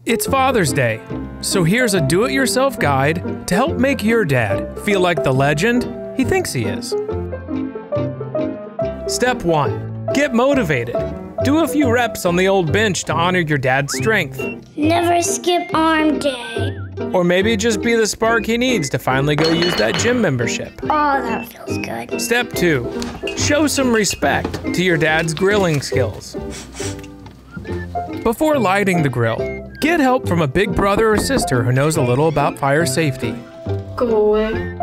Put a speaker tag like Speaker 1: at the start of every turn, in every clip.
Speaker 1: It's Father's Day, so here's a do-it-yourself guide to help make your dad feel like the legend he thinks he is. Step 1. Get motivated. Do a few reps on the old bench to honor your dad's strength.
Speaker 2: Never skip arm day.
Speaker 1: Or maybe just be the spark he needs to finally go use that gym membership.
Speaker 2: Oh, that feels good.
Speaker 1: Step 2. Show some respect to your dad's grilling skills. Before lighting the grill, get help from a big brother or sister who knows a little about fire safety.
Speaker 3: Go away.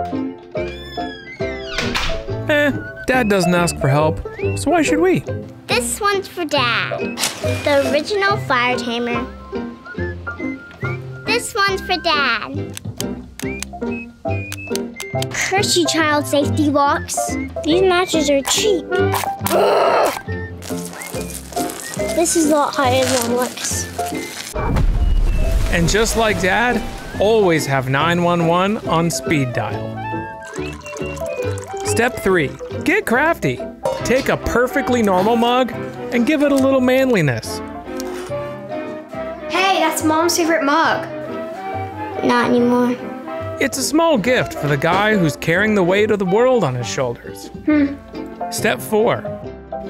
Speaker 1: Dad doesn't ask for help, so why should we?
Speaker 2: This one's for Dad, the original fire tamer. This one's for Dad. Hershey child safety locks. These matches are cheap. This is a lot higher than it looks.
Speaker 1: And just like Dad, always have 911 on speed dial. Step 3. Get crafty. Take a perfectly normal mug and give it a little manliness.
Speaker 3: Hey, that's Mom's favorite mug.
Speaker 2: Not anymore.
Speaker 1: It's a small gift for the guy who's carrying the weight of the world on his shoulders. Step 4.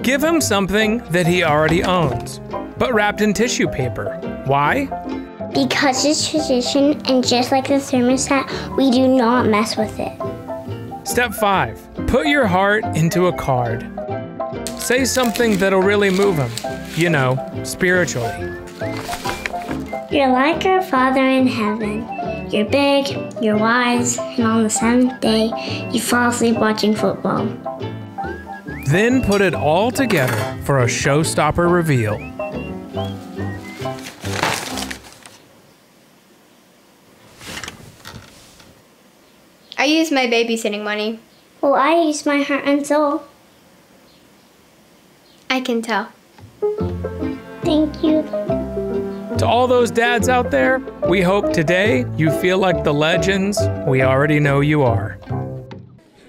Speaker 1: Give him something that he already owns, but wrapped in tissue paper. Why?
Speaker 2: Because it's tradition, and just like the thermostat, we do not mess with it.
Speaker 1: Step 5. Put your heart into a card. Say something that'll really move him, you know, spiritually.
Speaker 2: You're like our Father in heaven. You're big, you're wise, and on the 7th day, you fall asleep watching football.
Speaker 1: Then put it all together for a showstopper reveal.
Speaker 3: I use my babysitting money.
Speaker 2: Well, I use my heart and soul.
Speaker 3: I can tell.
Speaker 2: Thank you.
Speaker 1: To all those dads out there, we hope today you feel like the legends we already know you are.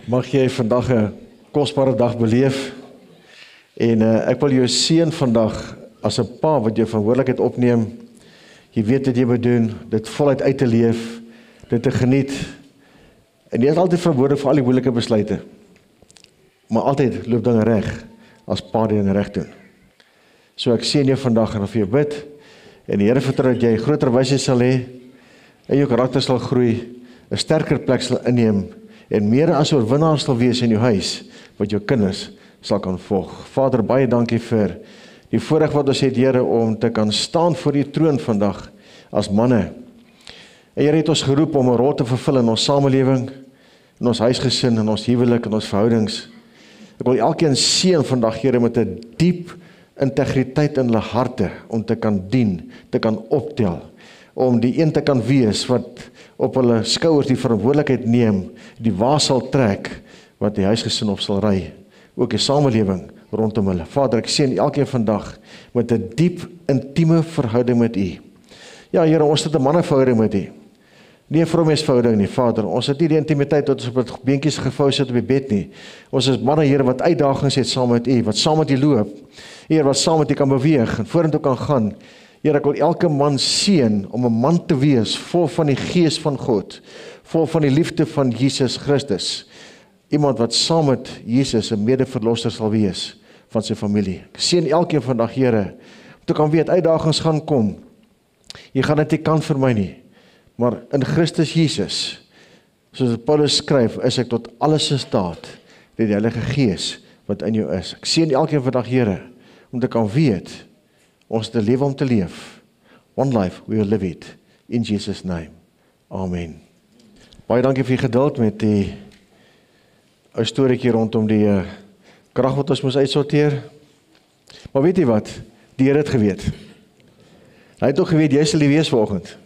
Speaker 4: Mag jy vandag 'n kosbare dag beleef en ek wil jou seën vandag as 'n pa wat jou verantwoordelikheid opneem. Jy weet wat jy moet doen, dit voluit uit te leef, dit te geniet. En jy is altyd verantwoordelik vir al die moeilike besluite. Maar altyd loop dinge reg as pa die dinge reg doen. So ek seën jou vandag en vir jou bid en die Here vertrou dat jy groter wysheid sal hê en jou karakter sal groei, 'n sterker plek sal inneem en meer as oorwinnaar sal wees in jou huis wat jou kinders sal kan volg. Vader, baie dankie vir die voorreg wat ons het, Here, om te kan staan voor die troon vandag as manne. En Here het ons geroep om 'n rol te vervul in ons samelewing, in ons huisgesin, in ons huwelik, in ons verhoudings. Ek wil elkeen seën vandag, Here, met 'n diep integriteit in hulle harte om te kan dien, te kan optel, om die een te kan wees wat op hulle skouers die verantwoordelikheid neem, die wa sal trek, wat die huisgesin op sal ry, ook die samelewing rondom hulle. Vader, ek seën elkeen vandag met 'n diep, intieme verhouding met U. Ja, Here, ons het 'n manneverhouding met U. Nie 'n vroumenverhouding nie, Vader. Ons het nie die intimiteit dat ons op het beentjies gevou sit op die bed nie. Ons is manne, Here, wat uitdagings het saam met U, wat saam met U loop. Here, wat saam met U kan beweeg en vorentoe kan gaan. Here, ek wil elke man seën om 'n man te wees vol van die Gees van God, vol van die liefde van Jesus Christus. Iemand wat saam met Jesus 'n medeverlosser sal wees van sy familie. Ek seën elkeen vandag, Here, om te kan weet uitdagings gaan kom. Jy gaan dit nie kan vir my nie. Maar in Christus Jesus, soos Paulus skryf, is ek tot alles in staat deur die Heilige Gees wat in jou is. Ek seën elkeen vandag, Here, om te kan weet, ons het 'n lewe om te leef. One life, we will live it. In Jesus' name. Amen. Baie dankie vir die geduld met die ou storieetjie rondom die krag wat ons moes uitsorteer. Maar weet jy wat? Die Here het geweet. Hy het ook geweet, jy sal lief wees vanoggend.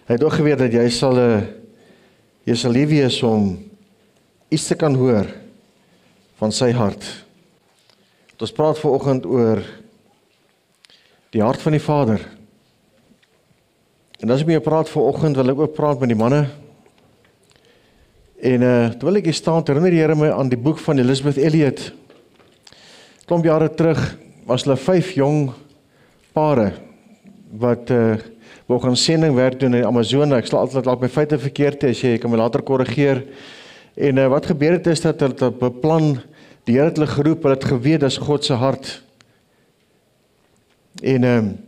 Speaker 4: Hy het ook geweet dat jy sal lief wees om iets te kan hoor van sy hart. Ons praat vanoggend oor die hart van die Vader. En as ek met jou praat vanoggend, wil ek ook praat met die manne. En terwyl ek hier staan, herinner die Here my aan die boek van Elisabeth Elliot. Klomp jare terug was hulle 5 jong pare wat wil gaan sendingwerk doen in die Amazone. Ek sal altyd laat my feite verkeerd as jy kan my later korrigeer. En wat gebeur het is dat hulle beplan, die Here het hulle geroep, hulle het geweet dis God se hart. En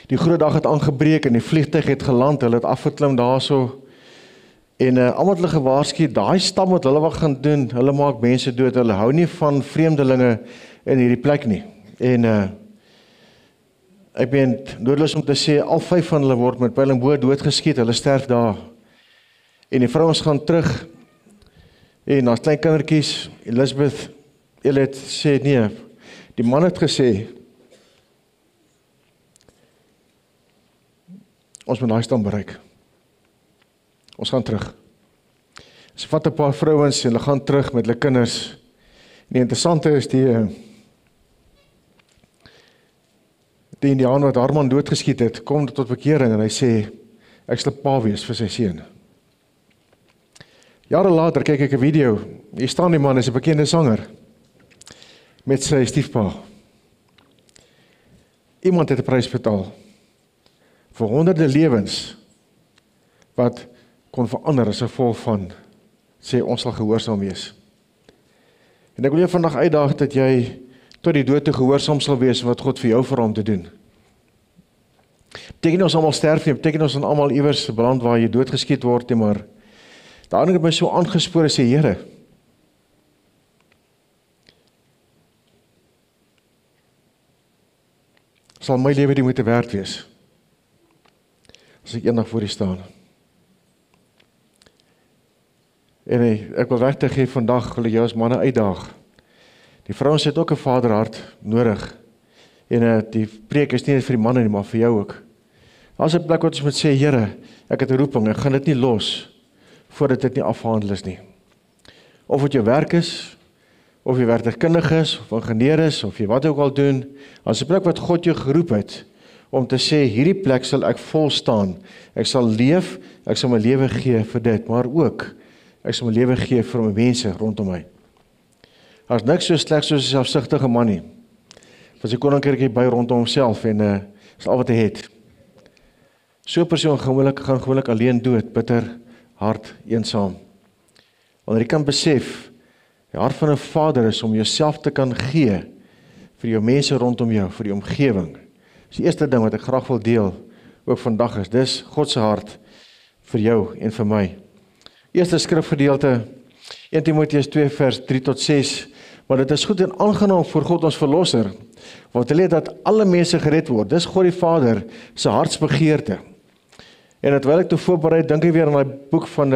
Speaker 4: die groot dag het aangebreek en die vliegtuig het geland, hulle het afgeklim daarso. En almal het hulle gewaarsku, daai stap wat hulle wil gaan doen, hulle maak mense dood, hulle hou nie van vreemdelinge in hierdie plek nie. En ek ben doodloos om te sê, al 5 van hulle word met pyl en boog doodgeskiet, hulle sterf daar. En die vrouens gaan terug, en as klein kindertjies, Elizabeth, Elliot sê nee, die man het gesê, ons moet daai stand bereik. Ons gaan terug. Sy vat 'n paar vrouens en hulle gaan terug met hulle kinders. En die interessante is die Indiaan wat haar man doodgeskiet het, kom tot bekering en hy sê, ek sal pa wees vir sy seun. Jare later kyk ek 'n video, hier staan die man, is 'n bekende sanger, met sy stiefpa. Iemand het 'n prys betaal, vir honderde lewens, wat kon verander as gevolg van, sê ons sal gehoorsaam wees. En ek wil jou vandag uitdaag dat jy tot die dood te gehoorsaam sal wees wat God vir jou vir hom te doen. Beteken ons almal sterf nie, beteken ons almal iewers beland waar jy doodgeskiet word nie, maar daarin het my so aangespoor sê Here, sal my lewe die moeite werd wees as ek eendag voor U staan. En ek wil regtig hê vandag wil ek jou as manne uitdaag. Die vrouens het ook 'n vaderhart nodig. En die preek is nie net vir die manne nie, maar vir jou ook. Daar's 'n plek wat ons moet sê, Here, ek het 'n roeping, ek gaan dit nie los voordat dit nie afgehandel is nie. Of dit jou werk is, of jy werktuigkundig is, of ingenieur is, of jy wat ook al doen, as 'n plek wat God jou geroep het, om te sê, hierdie plek sal ek vol staan, ek sal leef, ek sal my lewe gee vir dit, maar ook, ek sal my lewe gee vir my mense rondom my. As niks so sleg soos 'n selfsugtige man nie, van sy koninkryk by rondom homself, en is al wat hy het. So 'n persoon gaan gewoonlik alleen dood, bitter, hard, eensaam. Wanneer jy kan besef, die hart van 'n vader is om jouself te kan gee vir jou mense rondom jou, vir die omgewing. Dis die eerste ding wat ek graag wil deel, ook vandag is, dis God se hart vir jou en vir my. Eerste skrifgedeelte, 1 Timoteus 2 vers 3 tot 6, maar dit is goed en aangenaam voor God ons verlosser, want hy wil dat alle mense gered word. Dis God die Vader se hartsbegeerte. En terwyl ek toe voorberei, dink ek weer aan die boek van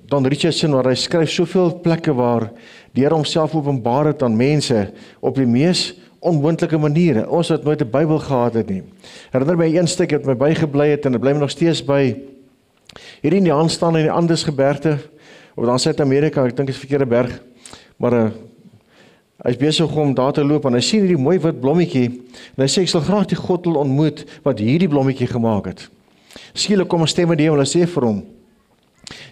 Speaker 4: Don Richardson, waar hy skryf soveel plekke waar die Here homself openbaar het aan mense op die mees onmoontlike maniere. Ons het nooit 'n Bybel gehad het nie. Herinner my een stuk wat my bygebly het en dit bly my nog steeds by. Hierdie Indiaan staan in die Andesgebergte, of dan Suid-Amerika, ek dink dit is verkeerde berg, maar hy is besig om daar te loop en hy sien hierdie mooi wit blommetjie en hy sê ek sal graag die God wil ontmoet wat hierdie blommetjie gemaak het. Skielik kom 'n stem uit die hemel en sê vir hom,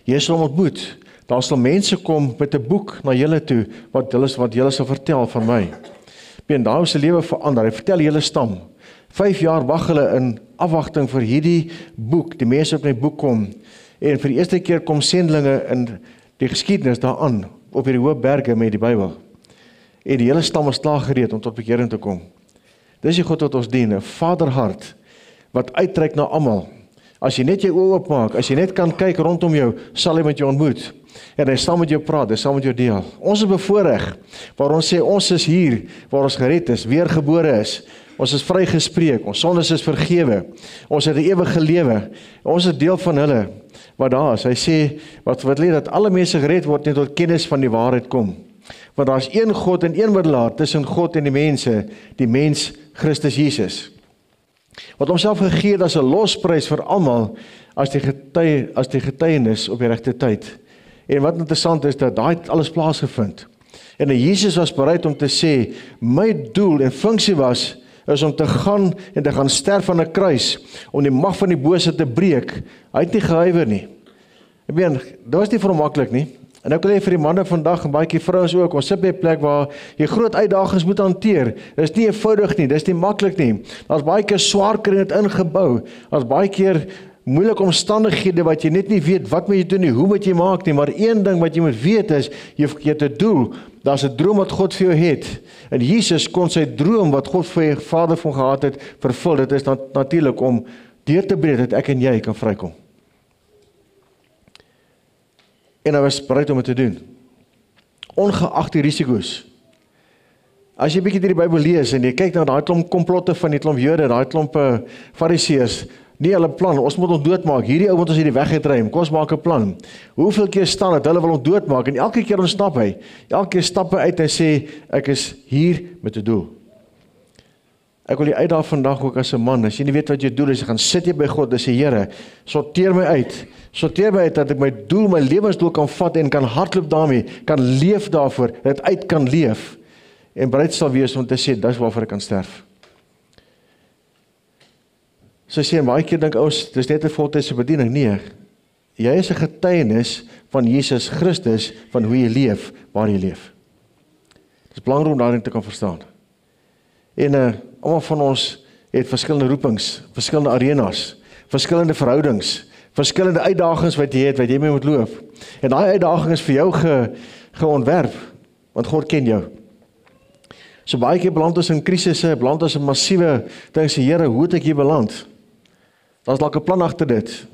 Speaker 4: jy sal hom ontmoet. Daar sal mense kom met 'n boek na julle toe wat julle sal vertel van my. En daar is sy lewe verander. Hy vertel die hele stam. 5 jaar wag hulle in afwagting vir hierdie boek. Die mense op my boek kom en vir die eerste keer kom sendlinge in die geskiedenis daaraan op hierdie hoë berge met die Bybel. En die hele stam is klaar gereed om tot bekering te kom. Dis die God wat ons dien, 'n vaderhart wat uitreik na almal. As jy net jou oë oopmaak, as jy net kan kyk rondom jou, sal hy met jou ontmoet. En hy sal met jou praat, hy sal met jou deel. Ons is bevoorreg, waar ons sê, ons is hier, waar ons gered is, weergebore is. Ons is vrygespreek, ons sondes is vergewe. Ons het 'n ewige lewe. Ons is deel van hulle wat daar is. Hy sê, wat lê dat alle mense gered word en tot kennis van die waarheid kom. Want daar is een God en een middelaar tussen God en die mense, die mens Christus Jesus. Wat homself gegee het as 'n losprys vir almal as die getuienis op die regte tyd. En wat interessant is dat daai alles plaasgevind. En Jesus was bereid om te sê, my doel en funksie is om te gaan sterf aan 'n kruis, om die mag van die bose te breek. Hy het nie gehuiwer nie. Ek meen, dit was nie vir hom maklik nie. En ek wil hê vir die manne vandag en baie keer vrouens ook, ons sit by 'n plek waar jy groot uitdagings moet hanteer. Dis nie eenvoudig nie, dis nie maklik nie. Daar's baie keer swaar kry dit ingebou. Daar's baie keer moeilike omstandighede wat jy net nie weet wat moet jy doen nie, hoe moet jy maak nie, maar een ding wat jy moet weet is, jy het 'n doel, daar's 'n droom wat God vir jou het. En Jesus kon sy droom wat God vir sy Vader van gehad het, vervul. Dit is natuurlik om deur te breek dat ek en jy kan vrykom. En hy was bereid om dit te doen. Ongeag die risiko's. As jy bietjie deur die Bybel lees en jy kyk na daai klomp komplotte van die klomp Jode, daai klomp Fariseërs, nie hulle plan, ons moet ons doodmaak, hierdie ou moet ons hierdie weg uitruim, kom ons maak 'n plan. Hoeveel keer staan dit, hulle wil ons doodmaak, en elke keer ontsnap hy, elke keer stap hy uit en sê, ek is hier met 'n doel. Ek wil jy uitdaag vandag ook as 'n man, as jy nie weet wat jou doel is, gaan sit jy by God en sê, Here, sorteer my uit dat ek my doel, my lewensdoel kan vat en kan hardloop daarmee, kan leef daarvoor, dit uit kan leef, en bereid sal wees om te sê, dis waarvoor ek kan sterf. So sê, baie keer dink ons, dis net 'n voltydse bediening. Nee, jy is 'n getuienis van Jesus Christus, van hoe jy leef, waar jy leef. Dit is belangrik om daarin te kan verstaan. En almal van ons het verskillende roepings, verskillende arenas, verskillende verhoudings, verskillende uitdagings wat jy het, wat jy mee moet loop. En daai uitdaging is vir jou geontwerp, want God ken jou. So baie keer beland ons in krisisse, beland ons in massiewe dinge, sê Here, hoe het ek hier beland? Daar's dalk 'n plan agter dit.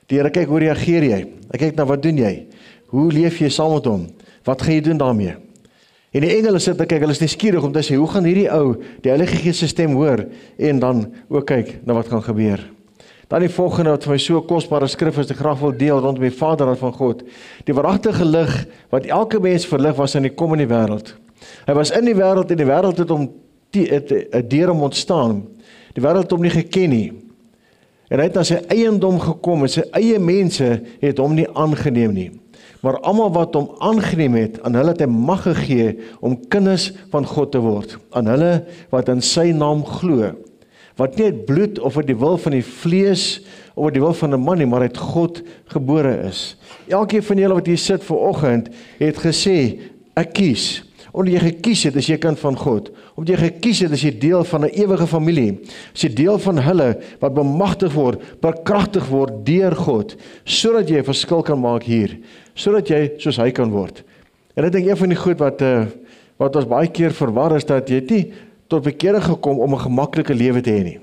Speaker 4: Die Here kyk, hoe reageer jy? Hy kyk na wat doen jy? Hoe leef jy saam met hom? Wat gaan jy doen daarmee? En die engele sit te kyk, hulle is nuuskierig om te sê, hoe gaan hierdie ou die Heilige Gees se stem hoor en dan ook kyk na wat gaan gebeur. Dan die volgende wat vir my so 'n kosbare skrif is, ek graag wil deel rondom die Vaderhart van God. Die waaragtige lig wat elke mens verlig was in die kom in die wêreld. Hy was in die wêreld en die wêreld het hom deur hom ontstaan. Die wêreld het hom nie geken nie. En hy het na sy eiendom gekom en sy eie mense het hom nie aangeneem nie. Maar almal wat hom aangeneem het, aan hulle het hy mag gegee om kinders van God te word. Aan hulle wat in sy naam glo. Wat nie uit bloed of uit die wil van die vlees of uit die wil van 'n man nie, maar uit God gebore is. Elkeen van julle wat hier sit vanoggend het gesê, ek kies. Omdat jy gekies het, is jy kind van God. Omdat jy gekies het, is jy deel van 'n ewige familie. Is jy deel van hulle wat bemagtig word, bekragtig word deur God, sodat jy 'n verskil kan maak hier, sodat jy soos hy kan word. En ek dink een van die goed wat ons baie keer verwar is, dat jy nie tot bekering gekom om 'n gemaklike lewe te hê nie.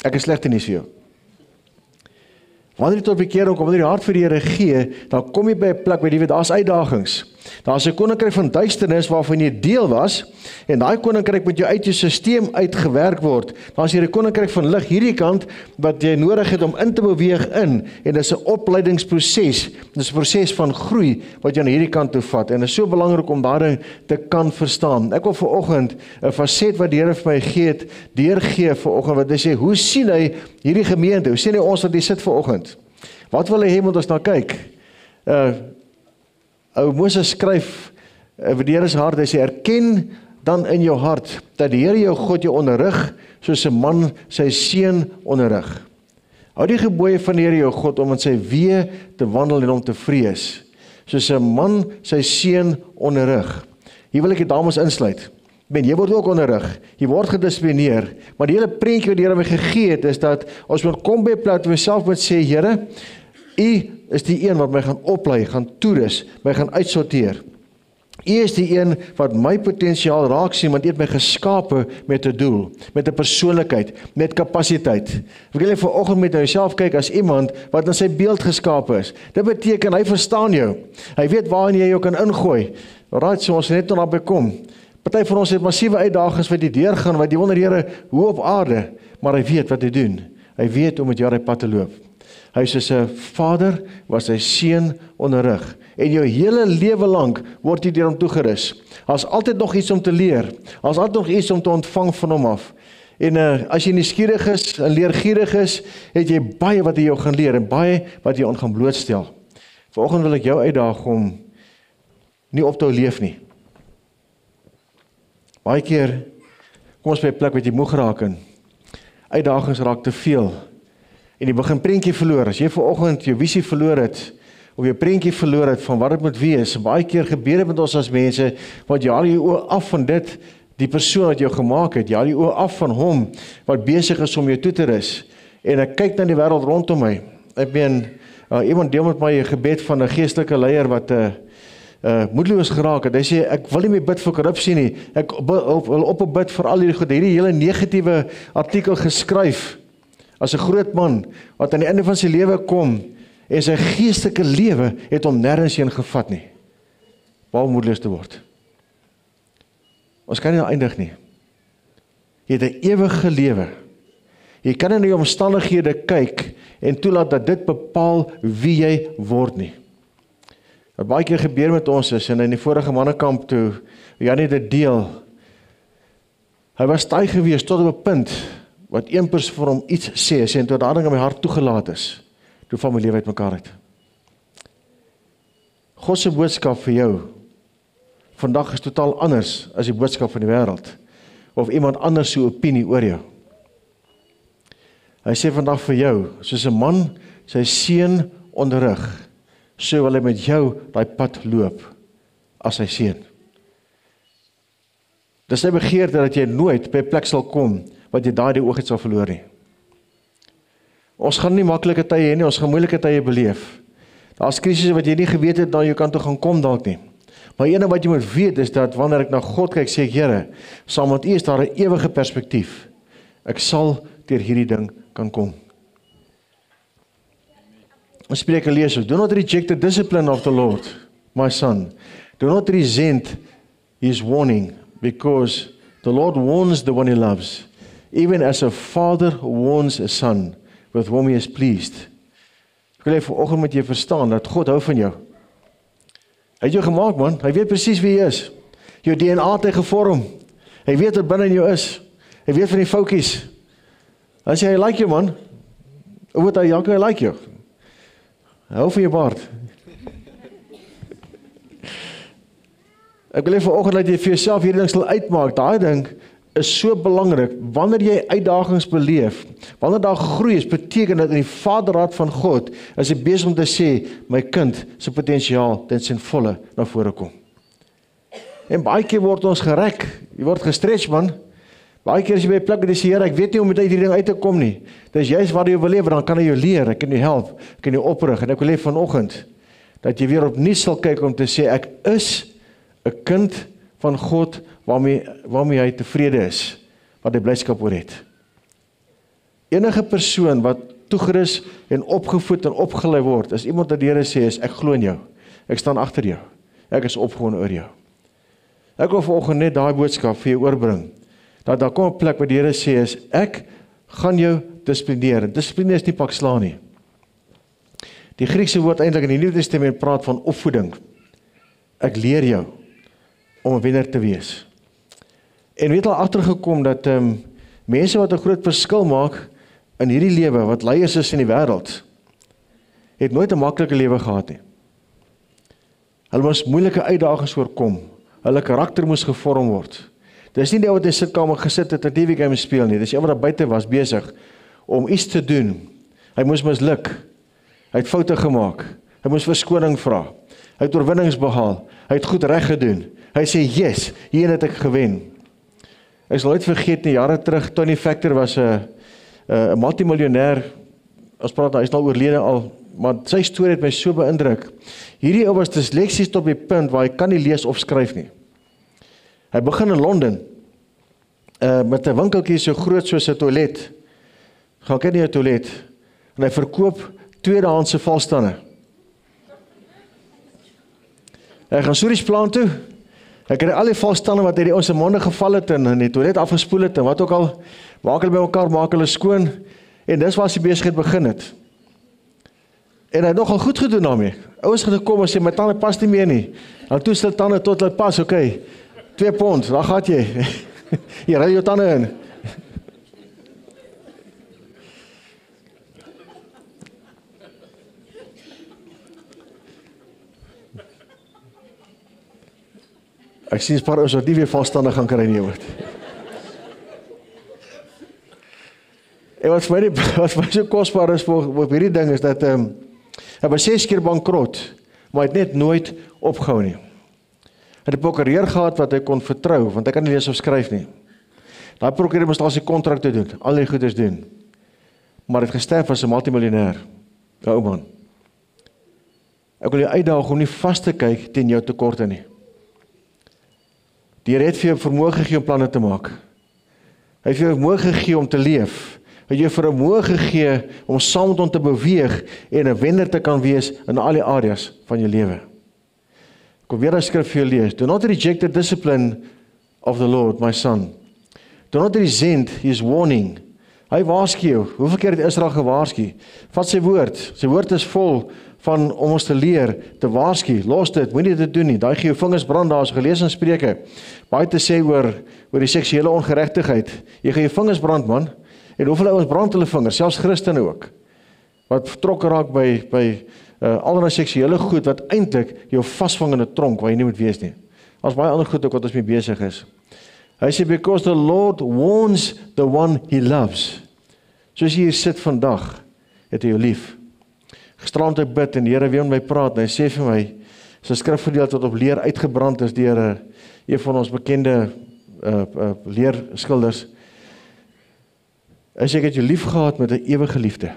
Speaker 4: Ek is slegte nuus vir jou. Wanneer jy tot bekering kom, wanneer jy hart vir die Here gee, dan kom jy by 'n plek waar jy weet, daar's uitdagings. Daar's 'n koninkryk van duisternis waarvan jy deel was, en daai koninkryk moet jou uit jou stelsel uitgewerk word. Daar's hier 'n koninkryk van lig hierdie kant wat jy nodig het om in te beweeg in, en dis 'n opleidingsproses. Dis 'n proses van groei wat jou na hierdie kant toe vat, en dit is so belangrik om daarin te kan verstaan. Ek wil vanoggend 'n faset wat die Here vir my deurgee vanoggend, wat hy sê, hoe sien hy hierdie gemeente? Hoe sien hy ons wat hier sit vanoggend? Wat wil hy hê moet ons na kyk? Ou Moses skryf vir die Here se hart, hy sê, erken dan in jou hart dat die Here jou God jou onderrig, soos 'n man sy seun onderrig. Hou die gebooie van die Here jou God om in sy weë te wandel en hom te vrees, soos 'n man sy seun onderrig. Hier wil ek die dames insluit. Jy word ook onderrig, jy word gedissiplineer, maar die hele prentjie wat die Here my gegee het, is dat ons moet kom by 'n plek waar ons self moet sê, Here, U is die een wat my gaan oplei, gaan toerus, my gaan uitsorteer. U is die een wat my potensiaal raak sien, want U het my geskape met 'n doel, met 'n persoonlikheid, met kapasiteit. Ek wil net vanoggend met jouself kyk as iemand wat in sy beeld geskape is. Dit beteken hy verstaan jou. Hy weet waarin jy jou kan ingooi. Right, so ons net tot daarby kom. Party van ons het massiewe uitdagings wat die deurgaan, wat die wonder Here hoe op aarde, maar hy weet wat hy doen. Hy weet om met jou die pad te loop. Hy is soos 'n vader wat sy seun onderrig. En jou hele lewe lank word jy deur hom toegerus. Daar's altyd nog iets om te leer. Daar's altyd nog iets om te ontvang van hom af. En as jy nuuskierig is en leergierig is, het jy baie wat jy jou gaan leer en baie wat jy gaan blootstel. Vanoggend wil ek jou uitdaag om nie op te hou leef nie. Baie keer kom ons by 'n plek wat jy moeg raak in. Uitdagings raak te veel. En jy begin prentjie verloor. As jy vanoggend jou visie verloor het, of jy 'n prentjie verloor het van wat dit moet wees. Baie keer gebeur dit met ons as mense, want jy haal jou oë af van dit, die persoon wat jou gemaak het, jy haal jou oë af van hom, wat besig is om jou toe te rus, en ek kyk na die wêreld rondom my. Ek meen, iemand deel met my 'n gebed van 'n geestelike leier wat moedeloos geraak het. Hy sê, ek wil nie meer bid vir korrupsie nie, ek wil op 'n bid vir al hierdie goed, hierdie hele negatiewe artikel geskryf, as 'n groot man, wat aan die einde van sy lewe kom, en sy geestelike lewe het hom nêrens heen gevat nie, waar moedeloos te word. Ons kan nie nou eindig nie. Jy het 'n ewige lewe. Jy kan in die omstandighede kyk, en toelaat dat dit bepaal wie jy word nie. Wat baie keer gebeur met ons is, en in die vorige mannekamp toe, Janie dit deel, hy was taai gewees tot op 'n punt, wat een persoon vir hom iets sê, en toe daardie ding in my hart toegelaat is, toe val my lewe uitmekaar uit. God se boodskap vir jou, vandag is totaal anders, as die boodskap van die wêreld, of iemand anders se opinie oor jou. Hy sê vandag vir jou, soos 'n man sy seun onderrig, so wil hy met jou daai pad loop, as sy seun. Dis sy begeerte dat jy nooit by 'n plek sal kom, wat jy daai oogheid sal verloor nie. Ons gaan nie maklike tye hê nie, ons gaan moeilike tye beleef. Daar's krisisse wat jy nie geweet het, na jou kant toe gaan kom dalk nie. Maar ene wat jy moet weet, is dat wanneer ek na God kyk, sê ek, Here, saam met U is daar 'n ewige perspektief. Ek sal deur hierdie ding kan kom. Ons Spreuke lees, do not reject the discipline of the Lord, my son. Do not resent his warning, because the Lord warns the one he loves, even as a father warns a son, with whom he is pleased. Ek wil hê vanoggend moet jy verstaan, dat God hou van jou. Hy het jou gemaak, man. Hy weet presies wie jy is. Jou DNA het hy gevorm. Hy weet wat binne in jou is. Hy weet van die foutjies. Hy sê, hy like jou, man. Hoe het hy like jou? Hy hou van jou baard. Ek wil hê vanoggend dat jy vir jouself hierdie ding sal uitmaak. Daai ding is so belangrik. Wanneer jy uitdagings beleef, wanneer daar groei is, beteken dat in die vaderhart van God is hy besig om te sê, my kind se potensiaal ten sy volle na vore kom. En baie keer word ons gerek, jy word gestretch, man. Baie keer as jy by 'n plek wat jy sê, Here, ek weet nie hoe om uit hierdie ding uit te kom nie. Dis juist waar jy wil lewe, dan kan hy jou leer, ek kan jou help, ek kan jou oprig. En ek wil hê vanoggend dat jy weer opnuut sal kyk om te sê, ek is 'n kind van God waarmee hy tevrede is, wat hy blydskap oor het. Enige persoon wat toegerus en opgevoed en opgelei word, as iemand wat die Here sê is, ek glo in jou, ek staan agter jou, ek is opgewonde oor jou. Ek wil vanoggend net daai boodskap vir jou oorbring, dat daar kom 'n plek waar die Here sê is, ek gaan jou dissiplineer. Dissipline is nie pak slaan nie. Die Griekse woord eintlik in die Nuwe Testament praat van opvoeding. Ek leer jou om 'n wenner te wees. En weet al agtergekom dat mense wat 'n groot verskil maak in hierdie lewe, wat leiers is in die wêreld, het nooit 'n maklike lewe gehad nie. Hulle moes moeilike uitdagings oorkom. Hulle karakter moes gevorm word. Dis nie die ou wat in die sitkamer gesit het en TV game speel nie. Dis een wat daar buite was besig om iets te doen. Hy moes misluk. Hy het foute gemaak. Hy moes verskoning vra. Hy het oorwinnings behaal. Hy het goed reg gedoen. Hy sê, yes, hier het ek gewen. Ek sal nooit vergeet nie, jare terug, Tony Factor was 'n multimiljonair. Ons praat, hy is nou oorlede al, maar sy storie het my so beïndruk. Hierdie ou was disleksies tot die punt waar hy kan nie lees of skryf nie. Hy begin in Londen met 'n winkeltjie so groot soos 'n toilet. Gaan kyk nie 'n toilet. En hy verkoop tweedehandse valstande. Hy gaan Suriesplaan toe. Hy kry al die valstande wat uit die ou se monde geval het en in die toilet afgespoel het en wat ook al, maak hulle bymekaar, maak hulle skoon. En dis waar sy besigheid begin het. En hy het nogal goed gedoen daarmee. Ouens het gekom en sê, my tande pas nie meer nie. Dan toe stel tande tot hulle pas, okay. 2 pond, daar gaat jy. Hier, ry jou tande in. Ek sien 'n paar ouens wat nie weer valstande gaan kry nie, hoor. En wat vir my so kosbaar is vir hierdie ding is dat Hy was 6 keer bankrot, maar hy het net nooit opgehou nie. Hy het 'n prokureur gehad wat hy kon vertrou, want hy kan nie lees of skryf nie. Daai prokureur moes al sy kontrakte doen, al die goeders doen. Maar hy het gesterf as 'n multimiljonair, 'n ou man. Ek wil jou uitdaag om nie vas te kyk teen jou tekorte nie. Die Here het vir jou vermoë gegee om planne te maak. Hy het vir jou vermoë gegee om te leef. Hy het jou vermoë gegee om saam met hom te beweeg en 'n wenner te kan wees in al die areas van jou lewe. Ek wil weer 'n skrif vir jou lees. Do not reject the discipline of the Lord, my son. Do not resent his warning. Hy waarsku jou. Hoeveel keer het Israel gewaarsku? Vat sy woord. Sy woord is vol van om ons te leer, te waarsku. Los dit, moenie dit doen nie. Daai gee jou vingers brand, daar is gelees in Spreuke. Baie te sê oor die seksuele ongeregtigheid. Jy gaan jou vingers brand, man. En hoeveel ouens brand hulle vingers, selfs Christene ook. Wat betrokke raak by allerlei seksuele goed wat eintlik jou vasvang in 'n tronk waar jy nie moet wees nie. Daar's baie ander goed ook wat ons mee besig is. Hy sê, because the Lord warns the one he loves. Soos jy hier sit vandag, het hy jou lief. Gisterand ek bid en die Here weer met my praat en hy sê vir my, sy skrifgedeelte wat op leer uitgebrand is deur een van ons bekende leerskilders. Hy sê, ek het jou lief gehad met 'n ewige liefde.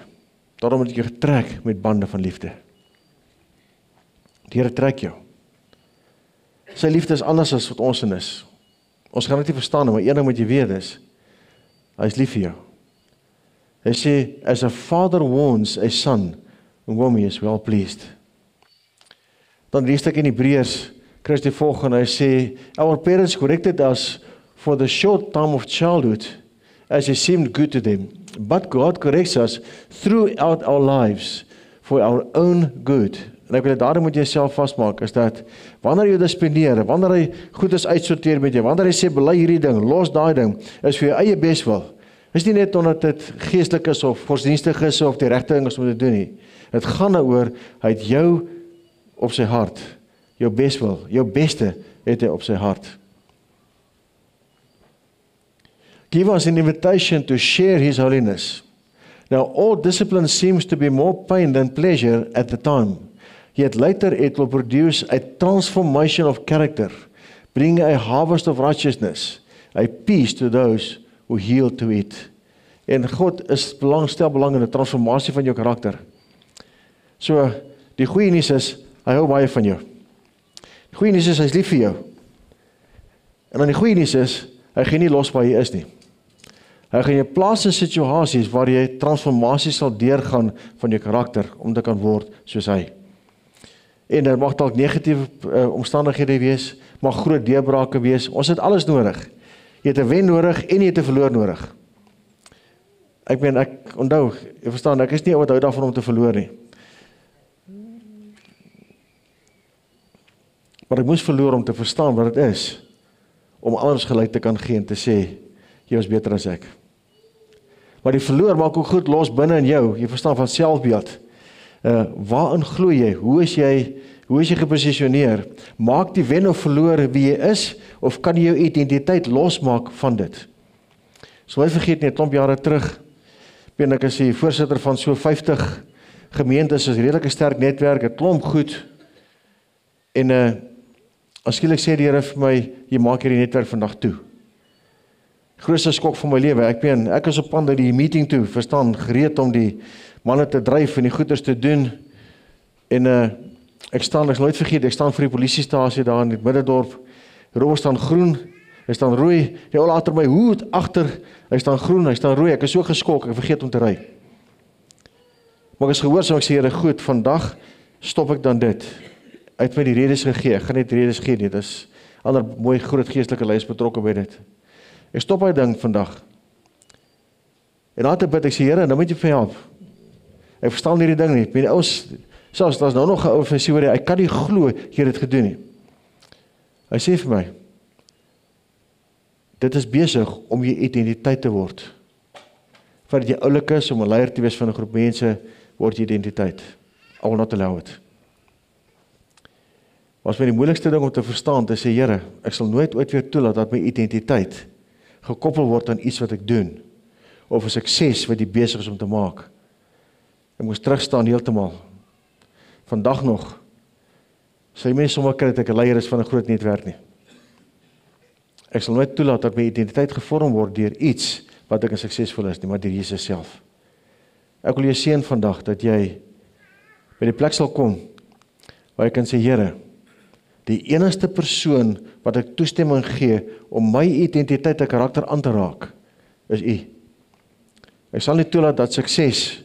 Speaker 4: Daarom het ek jou getrek met bande van liefde. Die Here trek jou. Sy liefde is anders as wat ons in is. Ons gaan dit nie verstaan, maar een ding moet jy weet is, hy is lief vir jou. Hy sê, as a father warns a son, whom he is well pleased. Dan die stuk in Hebreërs, kry die volgende, hy sê, our parents corrected us for the short time of childhood, as it seemed good to them. But God corrects us throughout our lives for our own good. En ek wil daarom moet jy self vasmaak, is dat wanneer jy dit spandeer, wanneer hy goed is uitsorteer met jou, wanneer hy sê bely hierdie ding, los daai ding, is vir jou eie beswil. Is nie net omdat dit geestelik is of godsdienstig is of die regte ding is om te doen nie. Dit gaan daaroor, hy het jou op sy hart, jou beswil, jou beste het hy op sy hart. Give us an invitation to share his holiness. Now, all discipline seems to be more pain than pleasure at the time. Yet later it will produce a transformation of character, bring a harvest of righteousness, a peace to those who yield to it. En God stel belang in die transformasie van jou karakter. So, die goeie nuus is, hy hou baie van jou. Die goeie nuus is, hy is lief vir jou. En dan die goeie nuus is, hy gaan nie los waar jy is nie. Hy gaan jou plaas in situasies waar jy transformasie sal deurgaan van jou karakter, om te kan word soos hy. En daar mag dalk negatiewe omstandighede wees, mag groot deurbrake wees. Ons het alles nodig. Jy het 'n wen nodig en jy het 'n verloor nodig. Ek onthou, jy verstaan, ek is nie wat hou daarvan om te verloor nie. Maar ek moes verloor om te verstaan wat dit is, om anders gelyk te kan gee en te sê, jy is beter as ek. Maar die verloor maak ook goed los binne in jou, jy verstaan, van selfbeeld. Waarin glo jy? Hoe is jy geposisioneer? Maak die wen of verloor wie jy is, of kan jy jou identiteit losmaak van dit? So hy vergeet nie, 'n klomp jare terug, ek is die voorsitter van so 50 gemeentes, is 'n redelike sterk netwerk, 'n klomp goed, en skielik sê die Here vir my, jy maak hierdie netwerk vandag toe. Grootste skok van my lewe, ek is op pad uit die meeting toe, verstaan, gereed om die manne te dryf en die goeders te doen, en ek staan vir die polisiestasie daar in die middendorp, rooi staan groen, hy staan rooi, hy al agter my hoed, hy staan groen, hy staan rooi, ek is so geskok, ek vergeet om te ry. Maar ek is gehoorsaam, ek sê, Here, goed, vandag stop ek dan dit, hy het my die redes gegee, ek gaan net redes gee nie, dit is ander mooi groot geestelike lys betrokke by dit. Ek stop hy ding vandag, en na te bid, ek sê, Here, nou moet jy vir my help, ek verstaan hierdie ding nie, die ouens, selfs, daar is nou nog een ou van sê, ek kan nie glo, jy het dit gedoen nie. Hy sê vir my, dit is besig om jy identiteit te word. Voordat jy oulik is om 'n leier te wees van 'n groep mense, word jy identiteit. I will not allow it. Was my die moeilikste ding om te verstaan, te sê, Here, ek sal nooit ooit weer toelaat dat my identiteit gekoppel word aan iets wat ek doen, of 'n sukses wat jy besig is om te maak. Ek moes terugstaan heeltemal. Vandag nog, sal jy my sommer kry dat ek 'n leier is van 'n groot netwerk nie. Ek sal nooit toelaat dat my identiteit gevorm word deur iets wat ek suksesvol is nie, maar deur Jesus self. Ek wil jou seën vandag dat jy by die plek sal kom waar jy kan sê, Here, die enigste persoon wat ek toestemming gee om my identiteit en karakter aan te raak, is U. Ek sal nie toelaat dat sukses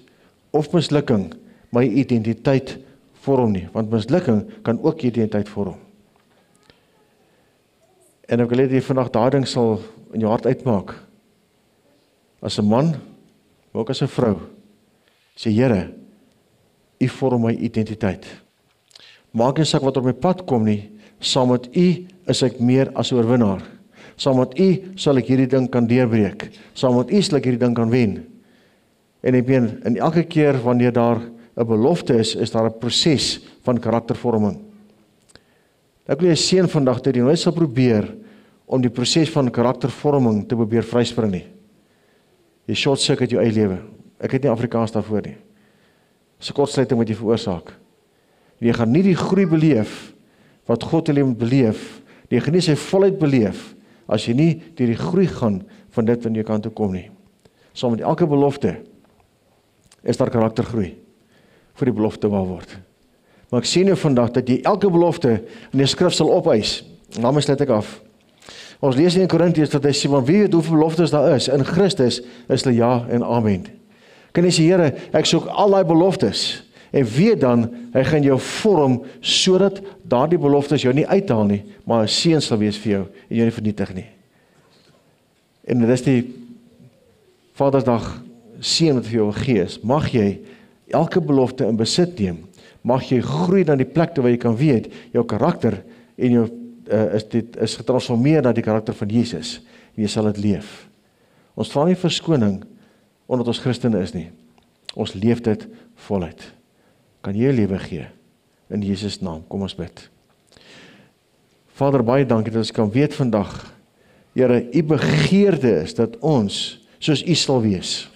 Speaker 4: of mislukking my identiteit vorm nie, want mislukking kan ook identiteit vorm. En ek wil hê dat jy vandag daardie ding sal in jou hart uitmaak. As 'n man, maar ook as 'n vrou, sê Here, U vorm my identiteit. Maak nie saak wat op my pad kom nie, saam met U is ek meer as 'n oorwinnaar. Saam met U sal ek hierdie ding kan deurbreek. Saam met U sal ek hierdie ding kan wen. En ek meen, in elke keer wanneer daar 'n belofte is daar 'n proses van karaktervorming. Ek wil jou seën vandag dat jy nooit sal probeer om die proses van karaktervorming te probeer vryspring nie. Jy short circuit jou eie lewe. Ek het nie Afrikaans daarvoor nie. Dis 'n kortsluiting wat jy veroorsaak. Jy gaan nie die groei beleef wat God wil hê moet beleef. Jy gaan nie sy volheid beleef as jy nie deur die groei gaan van dit wat jy kan toe kom nie. Saam met elke belofte is daar karaktergroei vir die belofte waar word. Maar ek sien jou vandag dat jy elke belofte in die skrif sal opeis. Daarmee sluit ek af. Ons lees in Korintiërs dat hy sê, want wie weet hoeveel beloftes daar is, in Christus is hulle ja en amen. Kan jy sê, Here, ek soek al daai beloftes, en weet dan, hy gaan jou vorm, sodat daardie beloftes jou nie uithaal nie, maar 'n seën sal wees vir jou, en jou nie vernietig nie. En dit is die Vadersdag seën wat vir jou gees. Mag jy elke belofte in besit neem, mag jy groei na die plek toe waar jy kan weet, jou karakter en jou is getransformeer na die karakter van Jesus, en jy sal dit leef. Ons vra nie verskoning, omdat ons Christene is nie. Ons leef dit voluit. Kan jy jou lewe gee, in Jesus naam, kom ons bid. Vader, baie dankie dat ons kan weet vandag, Here, U begeerte is dat ons, soos U sal wees.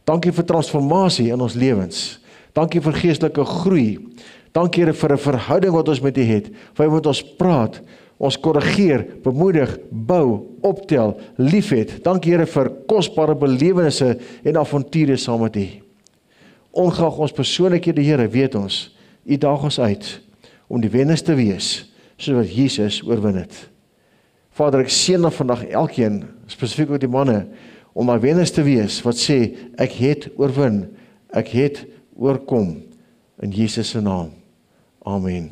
Speaker 4: Dankie vir transformasie in ons lewens. Dankie vir geestelike groei. Dankie Here vir 'n verhouding wat ons met U het, waar U met ons praat, ons korrigeer, bemoedig, bou, optel, liefhet. Dankie Here vir kosbare belewennisse en avonture saam met U. Ongeag ons persoonlikhede, Here, weet ons, U daag ons uit om die wenner te wees, soos wat Jesus oorwin het. Vader, ek seën dan vandag elkeen, spesifiek ook die manne, om daai wenner te wees wat sê, ek het oorwin, ek het oorkom, in Jesus se naam. Amen.